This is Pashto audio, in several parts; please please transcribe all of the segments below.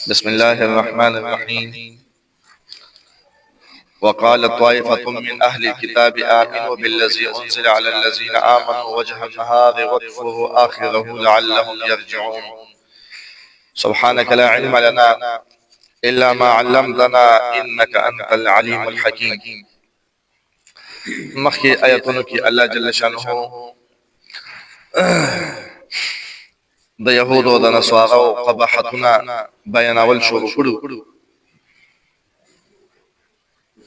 بسم الله الرحمن الرحيم. وقال طائفة من أهل الكتاب آمنوا بالذي أنزل على الذين آمنوا وجه النهار واكفروا آخره لعلهم يرجعون. سبحانك لا علم لنا إلا ما علمتنا إنك أنت العليم الحكيم. مخي آياتنك الله جل شانه د يهودو د نصارو قباحتنا بیانول شروع کړو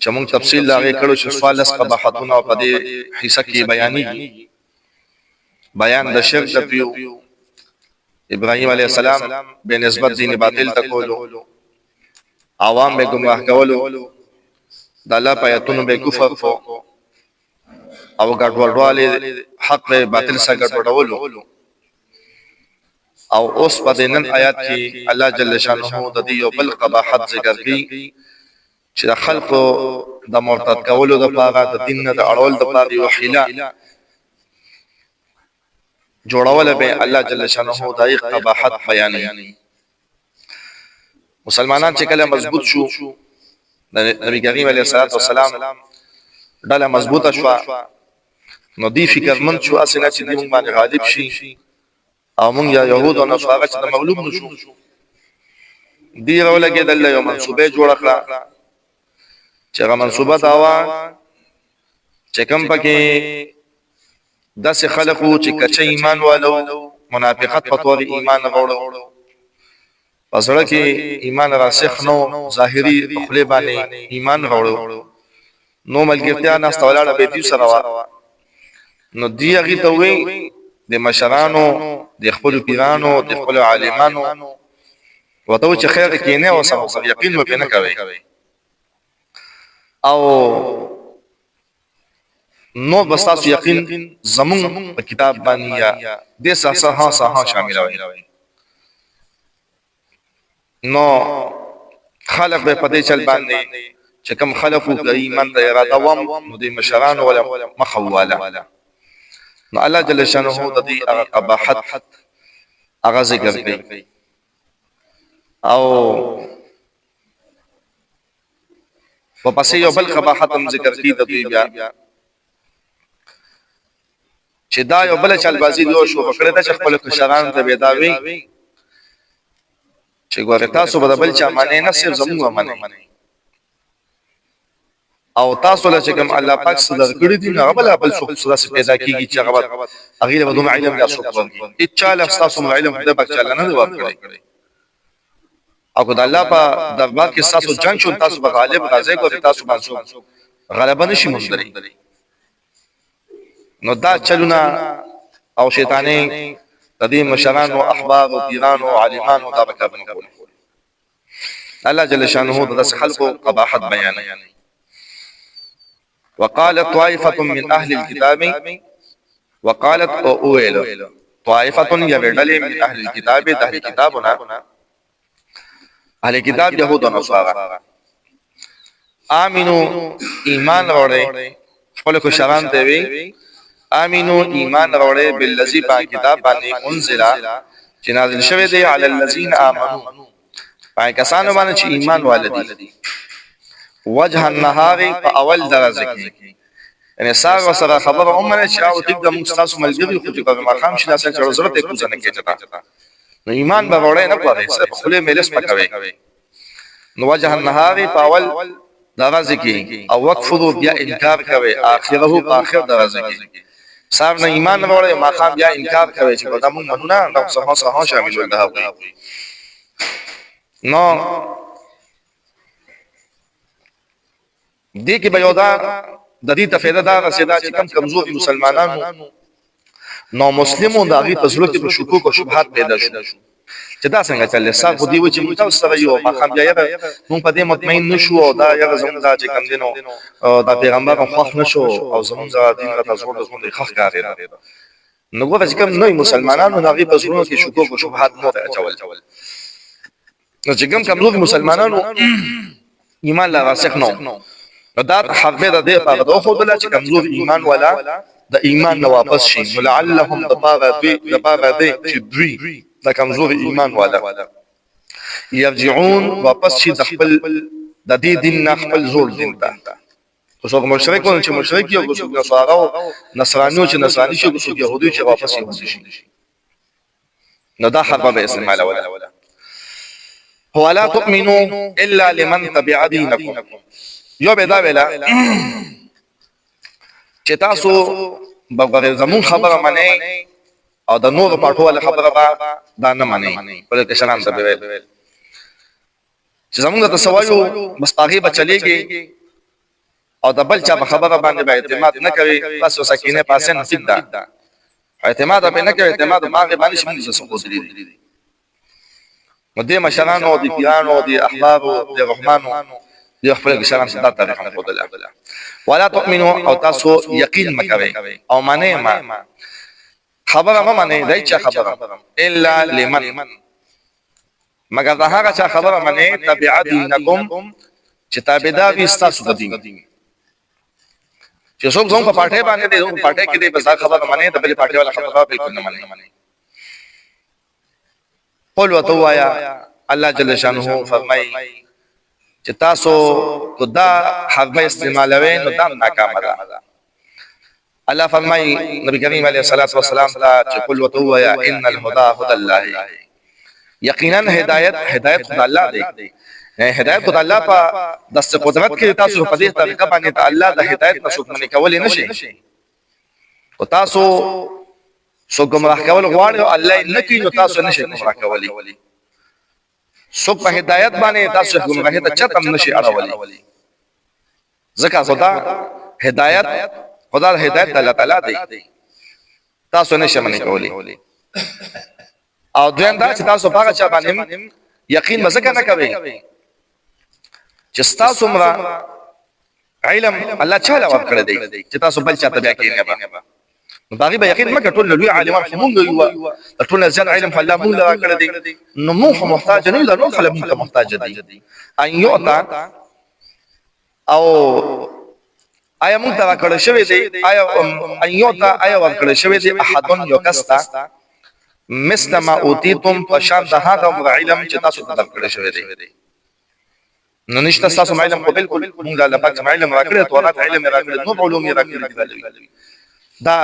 چې موږ تفصیل لاغې کړو چې سوالس قباحتونه په دې حصہ کې بیانېږي. بیان د شرک د پیو ابراهيم عليه السلام به نسبت دین باطل ته کولو، عوام به گمراه کولو، د الله په آیاتونو به کفر کو او ګډوډواله حق باطل سره ګډوډولو. او اوس په نن آیات کې الله جل شانه د دې یو بل قباحت ذکر کړي چې د خلقو د مرتد کولو د پاره د دین نه د اړول د پاره یو حیله جوړول به الله جل شانه دای قباحت بیانوي. مسلمانان چې کله مضبوط شو، د نبی کریم علیه الصلاۃ والسلام ډله مضبوطه شو، نو دی فکر من شو اسنه چې موږ باندې غالب شي او مونږ یا يهود او نصارا چې مغلوب نشو. دی راولګي د الله یو منسوبه جوړ کړه چې هغه منسوبه داوا چې کوم پکې داسې خلقو چې کچې ایمان والو منافقت په تور ایمان غوړو، پسړه کې ایمان راسخ نو ظاهري خپل باندې ایمان غوړو، نو ملګرتیا نه استولاړه به دې سره نو دی هغه ته وې د مشرانو د خپل پیرانو د خپل عالمانو وته چې خیر کې نه وسه یقین مې نه کوي او نو بس تاسو یقین زمون په کتاب باندې یا د صحه شامل وي. نو خلق به پدې چل باندې چې کوم خلقو د ایمان د اراده وم نو د مشرانو ولا مخواله. نو الله جل شانه د دې هغه قباحت هغه ذکر کوي او په پسې یو بل قباحت هم ذکر کوي د دې بیا چې دا یو بل چل بازی دی شو پکړه د خپل کشران ته بيداوي چې ګوره تاسو به بل چا معنی نه صرف زموږ معنی او تاسو له کوم الله پاک صدر کړی دي هغه بل خپل څوک سره پیدا کیږي چې هغه هغه له علم لا څوک ورګي اچاله تاسو علم د پاک چاله نه ورکړي او خدای الله په دربار کې تاسو جنگ شو تاسو به غالب غازی کو تاسو باندې غلبه نشي مونږ. نو دا چلونه او شیطانې د دې مشران او احباب او پیران او عالمان او تابع بن کول. الله جل شانه د خلقو قباحت بیان. وقالت طائفة من أهل الكتاب وقالت أويل طائفة يبدل من أهل الكتاب ده كتابنا أهل الكتاب يهود ونصارى آمنوا إيمان روڑے خلق شران دوی آمنوا إيمان روڑے بالذي با كتاب بانی انزلا جنازل شوه دی على الذين آمنوا با کسانو بانی چه ایمان والدی وجه النهار په اول درجه کې یعنی ساغه سره خبر عمره چې او دغه مستاس ملګری خو چې په مقام شي داسې ضرورت یې کوزنه کېږي. نو ایمان به وړي نه پاره صرف خله ملس پکوي. نو وجه النهار په اول درجه کې او وقفو بیا انکار کوي اخره په اخر درجه کې صاحب نه ایمان وړي مقام بیا انکار کوي چې دا مونږ نه نو صحه شامل ده. نو دې کې به یو دا د دې تفیده دا رسیدا چې کم کمزوري مسلمانانو نو مسلمانو دغه تزلو کې شکوک او شبهات پیدا شو چې دا څنګه چلې صاحب دی و چې موږ تاسو سره یو مخام بیا موږ په دې مطمئن نشو او دا یو زموږ دا چې کم دینو دا پیغمبر هم خوښ نشو او زموږ دین راته زور د څه ښه کاری دی. نو ګوره چې کم نوې مسلمانانو دغه تزلو کې شکوک او شبهات مو ته اچول. نو چې کم کمزوري مسلمانانو ایمان لا راسخ نو دا حق به د دې په خو بل چې کمزور ایمان ولا د ایمان نه واپس شي ولعلهم دباغه دې چې دوی د کمزور ایمان ولا يرجعون واپس شي د خپل د دې دین نه خپل زوړ دین ته. څوک مشرکون چې مشرک یو، څوک نصارا نصرانیو چې نصرانی شي، څوک يهودي چې واپس يهودي شي. نو دا حق به استعمال ولا ولا تؤمنوا الا لمن تبع دينكم. یو به دا ویلا چې تاسو بغیر زمون خبره منئ او د نور پټوله خبره با دا نه منئ. په کې شران ته ویل چې زمونږ د سوایو مستاغي بچلېږي او د بل چا په خبره باندې به اعتماد نه کوي، بس سکینه پاسه نصیب ده. اعتماد به نه کوي، اعتماد ماغه باندې شمن څه دي. مده مشرانو دي پیانو دي احبابو دي رحمانو دي خپل شران صدات تاریخ نه کوله. ولا تؤمنوا او تاسو یقین مکوي او معنی ما خبره ما معنی دای چا خبره الا لمن مگر دا هغه چا خبره معنی تبع دینکم چې تابعدار استاسو د دین. چې څوک زموږ په پټه باندې دي، زموږ پټه کې دي، بس دا خبره معنی د بل پټه والا خبره بالکل نه معنی. قل وتوایا الله جل شانه فرمای چې تاسو کو دا حق استعمالوي نو دا ناکامه ده. الله فرمای نبی کریم علیه الصلاۃ والسلام ته چې قل وتوایا ان الهدى هدى الله، یقینا هدایت خدای الله دی. هدایت خدای الله په دست قدرت کې تاسو په دې طریقه باندې ته الله د هدایت نشو منې کولې نشي. او تاسو سو گمراه کول غواړي او الله نه کوي، نو تاسو نشئ گمراه کولی. سو په هدایت باندې تاسو گمراهی ته چتم نشئ اړولی. ځکه خدا هدایت الله تعالی دی، تاسو نشئ منې کولی. او دویم دا چې تاسو هغه چا باندې یقین مزګه نه کوي چې تاسو عمره علم الله تعالی ورکړی دی چې تاسو بل چاته بیا کېږئ. نو باغی به یقین مکه ټول لوی عالمان همون یو ټول ځان علم الله مونږ لا کړی دی. نو موږ محتاج نه یو، نو خلک موږ محتاج دي ان یوتا او آیا موږ ته کړی شوی دی، آیا ان یوتا آیا ورکړی شوی دی احدن یو کستا مثل ما اوتیتم فشان ده هغه علم چې تاسو ته درکړی شوی دی. نو نشته تاسو علم بالکل موږ لا پاک علم راکړی، تورات علم راکړی، نو علوم راکړی. دا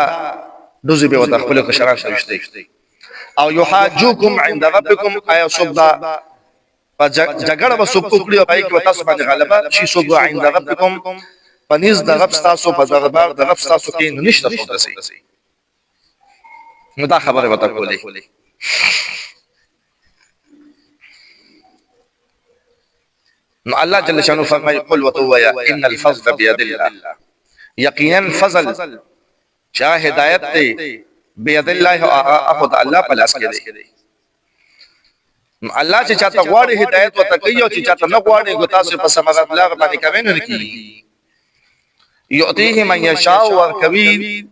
دوزی به ودا خپل کشران شوشته. او یحاجوکم عند ربکم آیا صبدا جګړه به سوق کړی او پای کې تاسو باندې غلبه شي سوق عند ربکم پنځ د رب تاسو په دربار د رب تاسو کې نشته څه. نو دا خبره وته کولی. نو الله جل شانه فرمای قل وتویا ان الفضل بيد الله، یقینا فضل چا هدایت دی بيد الله او اخذ الله په لاس کې دی. الله چې چاته غواړي هدایت وته کوي او چې چاته نه غواړي ګوتا سه په سمغه بلاغ باندې کوي نه کی یعطيه من یشاء ورکوي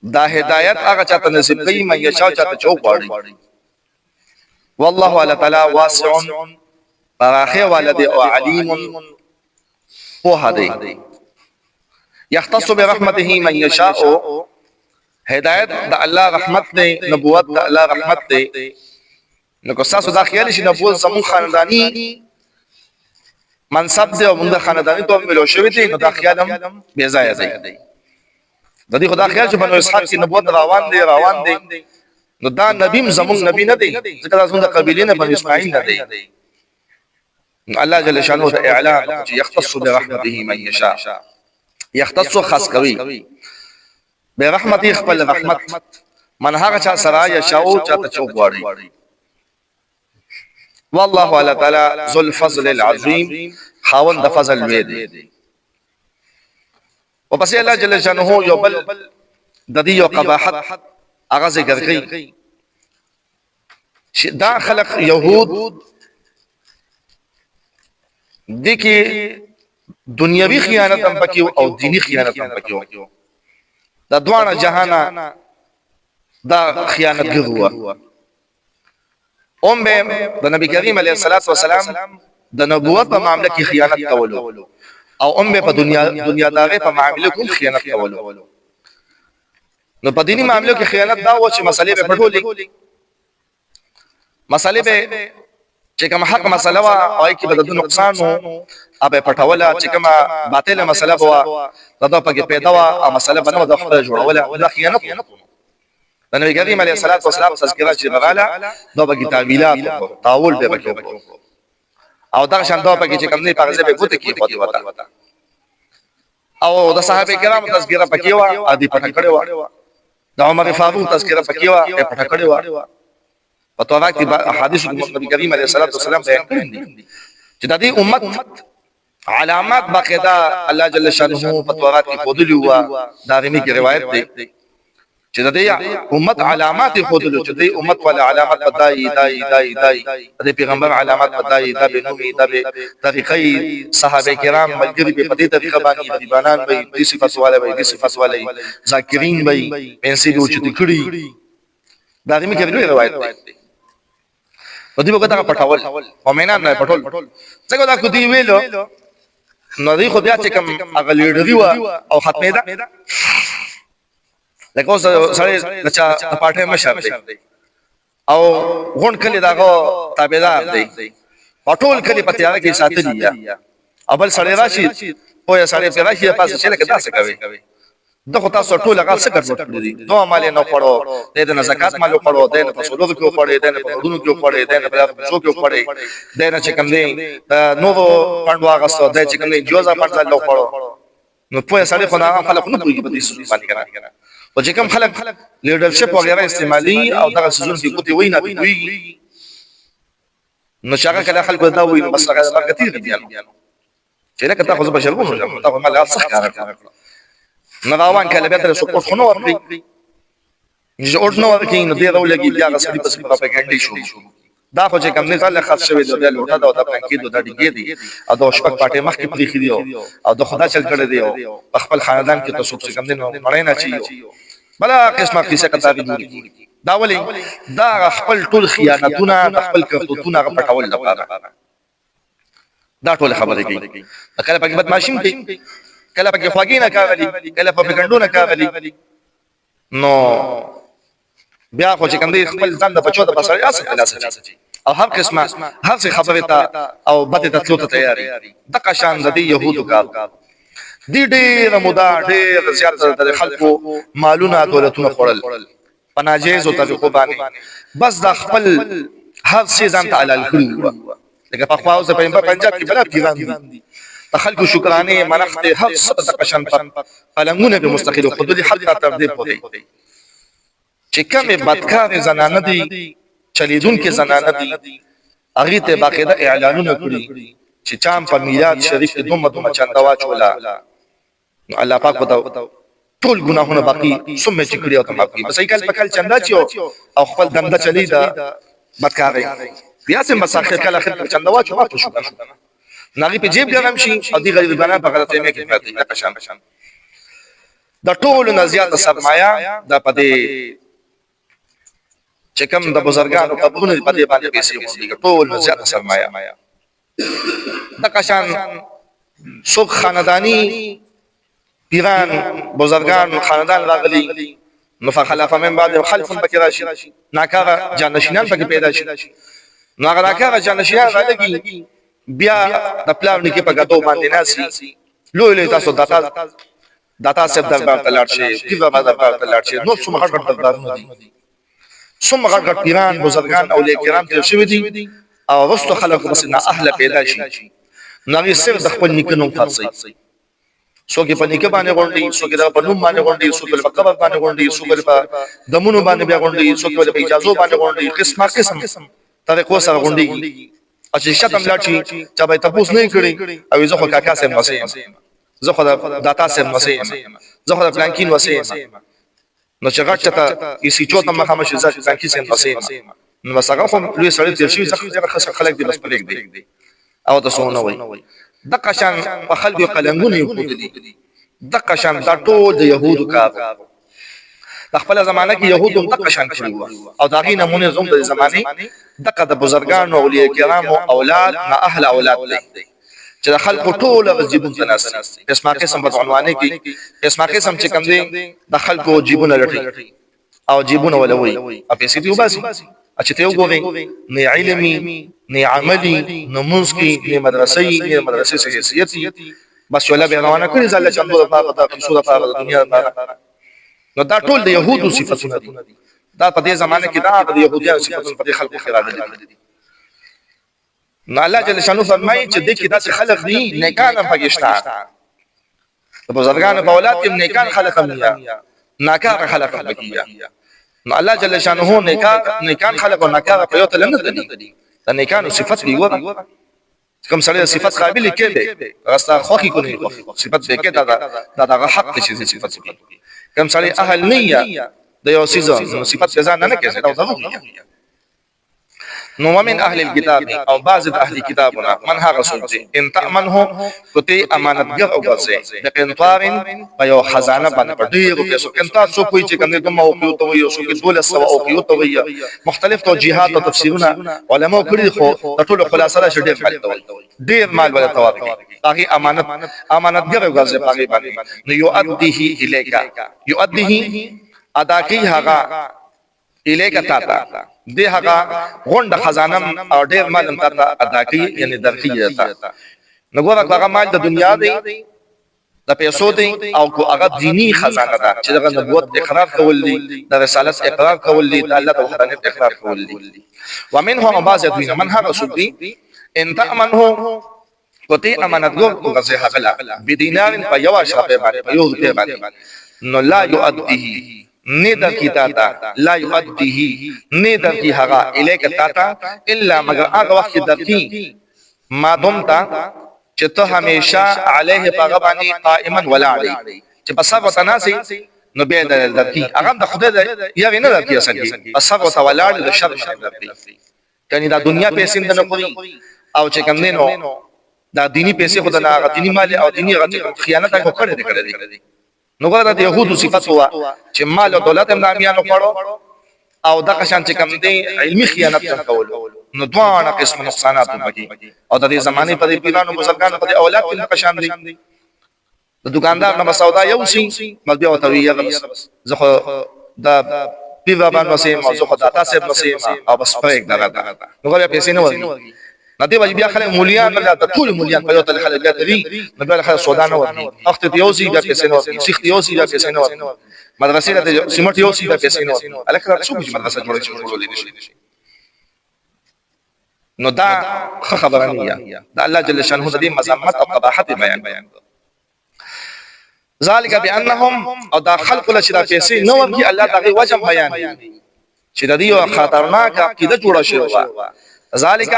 دا هدایت هغه چاته نصیب کوي من یشاء چاته چوک غواړي. والله تعالی واسع براخه والد او علیم په هدي یختص برحمته من یشاء، هدایت د الله رحمت دی، نبوت د الله رحمت دی. نو کو تاسو دا خیال شي نبوت زمون خاندانی منصب دی او موږ خاندانی ته ملو شوی دی، نو دا خیال هم بے ځای دی. د دې خدا خیال چې بنو اسحاق کی نبوت روان دی نو دا نبی زمون نبی نه دی، ځکه تاسو د قبیله نه بنو اسماعیل نه دی. الله جل شانه ته اعلان چې یختص برحمته من یشاء، یختص خاص کوي به رحمت خپل رحمت من هغه چا سره یشاء چاته چوک غواړي. والله تعالی ذو الفضل العظیم، خاوند د فضل وی دی. او پس الله جل شانه یو بل د دې یو قباحت هغه ذکر کوي چې دا خلق يهود دغه دنیوي خیانت هم پکې او دینی خیانت هم پکې، دا دوانه جهانا دا خیانت ګرځوا. به د نبی کریم علیه الصلاۃ والسلام د نبوت په معاملې کې خیانت کولو او به په دنیا داغه په معاملې کې خیانت کولو. نو په دینی معاملې کې خیانت دا و چې مسلې به پټولې، مسلې به چې کوم حق مسله وا او کې بد نقصان وو ابه پټوله چې کوم باطله مسله وا دا په کې پیدا وا او مسله بنو د خپل جوړوله دا خیانت د نبی کریم علیه الصلاه والسلام تذکرہ چې غاله دا به تعویلات تاول به وکړو او دا شان دا په کې چې کوم نه پاغزه به ګوت کې پتی وتا او د صحابه کرام تذکرہ پکې وا ادي پټ کړي وا د عمر فاروق تذکرہ پکې وا پټ کړي وا په تو وخت احادیث نبی کریم علیه الصلاه والسلام بیان کړی دي چې د دې امت علامات باقاعده الله جل شانه فتوات کې خودلی هوا دا غمی کی روایت دی چې د دې امت علامات خودلو چې د امت ولا علامات بدای د پیغمبر علامات بدای د بنومي د طریقې صحابه کرام ملګری په دې طریقه باندې دیوانان به د صفات والے به د صفات والے ذاکرین به پنسي د اوچتي کړي دا غمی کی روایت دی په دې وخت هغه پټاول مومنان نه پټول څنګه دا کو دی ویلو نو دی خو بیا چې کوم هغه لیډري وا او ختمه ده لکه اوس سړی د پاټه مشر دی او غون کلی داغه تابعدار دی پټول کلی په تیار کې ساتلی یا ابل سړی راشي او یا سړی پیرا شي پاسه چې لکه تاسو کوي دغه تاسو ټول هغه څه ګرځول دي دوه مال نه پړو د دې زکات مالو پړو د نه فصلو کې پړې د نه په ودونو کې پړې د نه په څو کې پړې د نه چې کوم دی نو پاندوا غسو د چې کوم دی جوزا پړل لو پړو نو په سړی خو نه خلک نه پوهیږي په دې څه باندې کنه او چې کوم خلک لیډرشپ وغیرہ استعمالي او دغه سيزون کې کوتي وینا دوی نو شاګه کله خلکو دا وایي بس هغه کثیر دي چې لکه تاسو بشرونه تاسو مال صح کار کوي نغاوان کله به تر سپورت خنو ورکړي چې اورنو ورکړي نو دی راولګي بیا غسړي پس پروپاګاندا شو دا خو چې کوم نه تعالی خاص شوی دی لوټه دا د پنکې د ډیګي دی او د شپک پټه مخ کې پریخي دی او د خدا چل کړی دی او خپل خاندان کې تاسو څه کوم نه مړای نه چي بلا قسمه قصه کته دی دا ولی دا خپل ټول خیانتونه خپل کرتوتونه پټول لپاره دا ټول خبرې کوي کله پکې بدمعشیم کوي کله پکې خواګی نه کاغلی کله په پګندو نه کاغلی نو بیا خو چې کوم دی خپل ځان د بچو د بسړیا څخه خلاص او هر قسمه هر څه خبره تا او بده تطلو ته تیاری د قشان د يهودو کار دی ډېر مودا ډېر زیات د خلکو مالونه دولتونه خورل پناجیز او طریقو باندې بس د خپل هر څه ځان ته علل کړو لکه په خواو ز په پنجاب کې بلا پیغام دي خلکو شکرانه منخت هر څه د قشن پر پلنګونه به مستقل خود دي حتی تر دې پوهې چې کومه بدکار زنانه دي چلیدون کې زنانه دي هغه ته باقاعده اعلانونه کړی چې چام په میلاد شریف کې دومره چندا واچولا الله پاک وتاو ټول ګناهونه باقی سمه چې کړی او تماقي بس یې کله پکل چندا چیو او خپل دنده چلی دا بدکاري بیا سم مساخه کله خپل چندا واچو ما شو ناغي په جیب ګرم شي او دی غریبانه په غلطه مې کې پاتې نه قشان دا ټول نه زیات سرمایا دا پدې چې کوم د بزرګانو قبرونه پدې باندې پیسې وړي ټول نه زیات سرمایا دا قشان سوق خاندانی پیران بزرگان خاندان راغلي نو فخلف من بعد خلف بکر راشي ناکاره جانشینان پکې پیدا شي ناکاره جانشینان راغلي بیا د پلاوی کې په غاټو باندې ناسي لوی تاسو داتا سب دربار ته لاړ شي کیبه دربار ته لاړ شي نو څومره غټ دربارونه دي څومره غټ پیران بزرگان اولیاء کرام تر شوی دي او وستو خلک بس نه اهل پیدا شي نو صرف د خپل نکنو خاصي سوګي په نیکه باندې غونډي سوګي د پنوم باندې غونډي سوګي په قبر باندې غونډي سوګي په دمونو باندې بیا غونډي سوګي په اجازه باندې غونډي قسم طریقو سره غونډي چې شتم لاړ شي چې به تاسو نه کړی او زه خو کاکا سم وسیم زه خو داتا سم وسیم زه خو پلانکین وسیم نو چې غټ ته یې چوت مخه مشه ځکه پلانکین سم وسیم نو مساګه خو لوی سړی تیر شي ځکه خلک دې بس پرېګ دی او تاسو نه وای د قشان په خلکو قلنګونه یو دي د قشان دا ټول د يهودو کار د خپل زمانه کې يهودو د قشان کړو او دا غي نمونه زوم د زمانه دغه د بزرګان او اولیاء کرام او اولاد نه اهل اولاد دي چې د خلکو ټول غجيبون تناس اسماء قسم په عنوانه کې اسماء قسم چې کم دي د خلکو جيبونه لټي او جيبونه ولوي په پیسې دی وباسي چې ته وګورې نه علمي نه عملي نه منسکي نه مدرسې څخه حیثیت بس ولا به روانه کړی ځل چې اندو په پتا کې سوره په دنیا لپاره نو دا ټول د يهودو صفاتونه دي دا په دې زمانه کې دا د يهودانو صفاتونه په خلکو کې راغلي دي نو الله جل شانو فرمایي چې دې کې داسې خلق دي نیکان پکشتا د بزرګانو په اولاد کې نیکان خلق هم دي ناکار خلق هم دي نو الله جل شانو نیکان خلق او ناکار په یو تل نه دي دا نیکانو صفات دی وره کوم سره صفات قابل کې دي راستا خوخي کو نه صفات به کې دا حق شي صفات کوم سره اهل نیه د یو سیزن صفات ځان نه کې دا ضروري نو ومن اهل الكتاب او بعض اهل کتابنا من هغه څوک دي ان تامنه کته امانتګر او ګرځي د قنطار په یو خزانه باندې پډیرو پیسو قنطار څوک وي چې کوم کوم او پیو ته وي او څوک 1200 او پیو ته وي مختلف توجیهات او تفسیرونه علماء کړي خو ټول خلاصه را شډیر ډیر مال ولا توافق هغه امانتګر او ګرځي هغه باندې نو يؤديه اليك يؤديه ادا کی هغه الیک تا دی هغه غونډه خزانه او ډیر مال تا ادا کی یعنی درکې تا نو ګوره هغه مال د دنیا دی د پیسو دی او کو هغه دینی خزانه ده چې د نبوت اقرار کول دي د رسالت اقرار کول دي د الله د وحدانیت اقرار کول دي ومنهم بعض دین من هغه سودی ان تامنه کوتی امانتګر غزه هغه بدینار په یو شپه باندې په یو ته باندې نو لا یؤدیه ندر کی تاتا لا یؤدیه ندر کی هغه الیک تاتا الا مگر هغه وخت در کی ما دمتا چې ته همیشه علیه پغبانی قائما ولا علی چې په صبر تناسي نو به در کی هغه د خدای یغه نه در کی اصل کی صبر ولا علی د شر نه در کی کني دا دنیا پیسې نه کوي او چې کوم نو دا دینی پیسې خدای نه دینی مال او دینی خیانت کو کړی نو ګره د يهودو صفات هوا چې مال او دولت هم نامیانو کړو او د قشان چې کم دي علمي خیانت هم کول نو دوه قسم نقصانات پکې او د دې زمانه په پیرانو بزرګانو په اولاد کې قشان دي د دکاندار نه سودا یو سي مګ او توي زخه د پیوا باندې سه موضوع خدای تاسو به سه او بس پرېګ دغه نو ګره پیسې نه ورغی ندی وجه بیا خلک مولیان نه د ټول مولیان په یو تل خلک بیا دي نو بیا خلک سودا نه ورني وخت ته یو سی بیا پیسې نه ورني سیخ یو سی بیا پیسې نه ورني مدرسې ته سیمټ یو سی بیا پیسې نه ورني الکه څو چې مدرسه جوړولې شي نو دا خبره نه دا الله جل شانه د دې مذمت او قباحت بیان ذالک بانهم او دا خلق له شدا پیسې نو ورکی الله تعالی وجه بیان چې د دې خطرناک عقیده جوړه شوی ذالک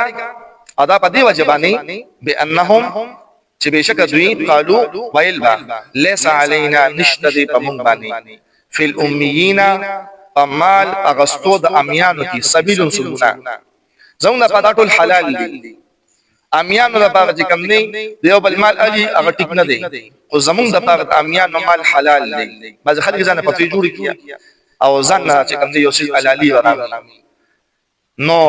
ادا پدی وجبانی بانهم چې بشک دوی قالو ویل با ليس علينا نشتدي پمون باندې فی الامیین فمال اغستو د امیانو کی سبیل سبونا زونه پداټول حلال دي امیانو د باغ چې کم نه دیو بل مال الی هغه ټیک نه دی او زمون د باغ امیانو مال حلال دی بعض خلک ځنه پتی جوړی کیا او ځنه چې کم دی یو څه حلالي ورغله نو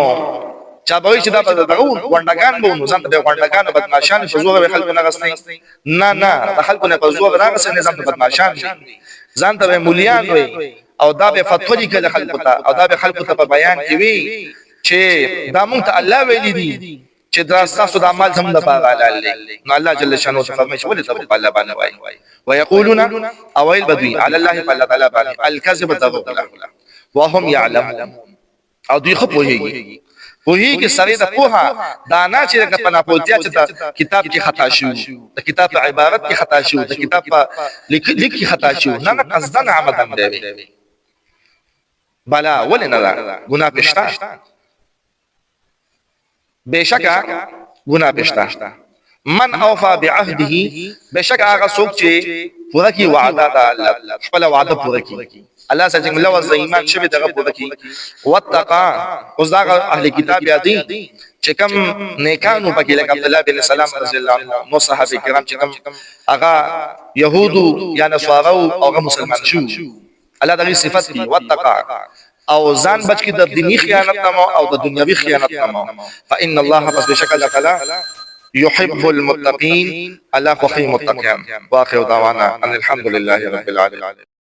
چا به چې دا په دغه وندګان بونو ځان ته وندګان بدمعشان په زوغه خلکو نه غسنې نه خلکو نه په زوغه راغسنې ځان ته بدمعشان ځان ته مولیان وي او دا به فتوی کله خلکو ته او دا به خلکو ته په بیان کې وي چې دا مونږ ته الله ویلي دي چې دا تاسو د اعمال زموږ د پاره حلال دي نو الله جل شانه فرمایي ولې ته په الله باندې وایي ويقولون اويل بدوي على الله فالله تعالی باندې الكذب ذو وهم يعلمون او دوی خو پوهیږي وہی کې سره د پوها دا نه چې په ناپوهتیا چې کتاب کې خطا شو د کتاب په عبارت کې خطا شو د کتاب په لیک کې خطا شو نه قصدن عمدن دی بلا ولنا ګناه پښتا بشکا ګناه پښتا من اوفا بعهده بشکا هغه څوک چې پوره کی وعده ده الله خپل وعده پوره کی الله سره موږ لوز ایمان شوی دغه پوره کی واتقا اوس دا اهل کتاب یادي چې کوم نیکانو پکې لکه عبد الله بن سلام رضی الله عنه نو صحابه کرام چې کوم هغه يهودو یا نصارو او هغه مسلمان شو الله دغه صفات کی واتقا او ځان بچ کی د دینی خیانت نه او د دنیوي خیانت نه فان الله پس بشکل تعالی يحب المتقين الله خوخي متقين واخر دعوانا ان الحمد لله رب العالمين